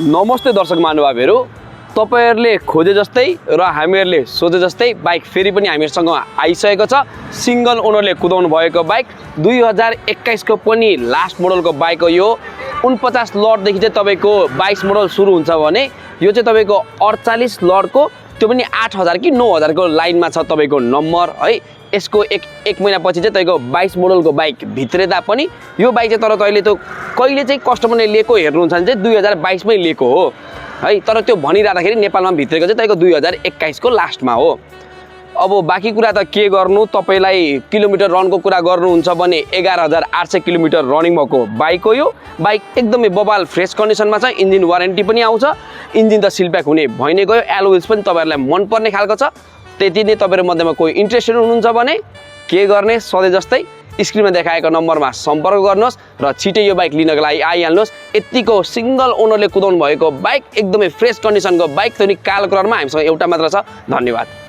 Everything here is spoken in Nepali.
नमस्ते दर्शक महानुभावहरू, तपाईहरुले खोजे जस्तै र हामीहरुले सोचे जस्तै बाइक फेरि पनि हामीहरुसँग आइसकेको छ। सिंगल ओनरले कुदाउनु भएको बाइक 2021 को पनि लास्ट मोडलको बाइक हो यो। 49 लटदेखि चाहिँ तपाईको 22 मोडल सुरु हुन्छ भने यो चाहिँ तपाईको 48 लटको त्यो पनि 8000 कि 9000 को लाइनमा छ तपाईको नम्बर है। यसको एक महिना पछि चाहिँ तपाईको 22 मोडलको बाइक भित्रेदा पनि यो बाइक चाहिँ तर तैले त कहिले चाहिँ कस्टमरले लिएको हेर्नुहुन्छ भने चाहिँ 2022 मै लिएको हो है। तर त्यो भनिराख्दाखेरि नेपालमा भित्रेको चाहिँ तपाईको 2021 को लास्टमा हो। अब बाँकी कुरा त के गर्नु, तपाईलाई किलोमिटर रनको कुरा गर्नुहुन्छ भने 11800 किलोमिटर रनिङ भएको बाइक हो यो। बाइक एकदमै बबाल फ्रेस कन्डिसनमा छ। इन्जिन वारेन्टी पनि आउँछ। इन्जिन त सिलप्याक हुने भइ नै गयो। एलो व्हिल्स पनि तपाईहरुलाई मन पर्ने खालको छ। त्यति नै तपाईहरु मध्येमा कोही इन्ट्रेस्टेड हुनुहुन्छ भने के गर्ने, सधैँ जस्तै स्क्रिनमा देखाएको नम्बरमा सम्पर्क गर्नुहोस् र छिटै यो बाइक लिनको लागि आइहाल्नुहोस्। यतिको सिंगल ओनरले कुदाउनु भएको बाइक, एकदमै फ्रेस कन्डिसनको बाइक, त्यो नि कालो कलरमा हामीसँग एउटा मात्र छ। धन्यवाद।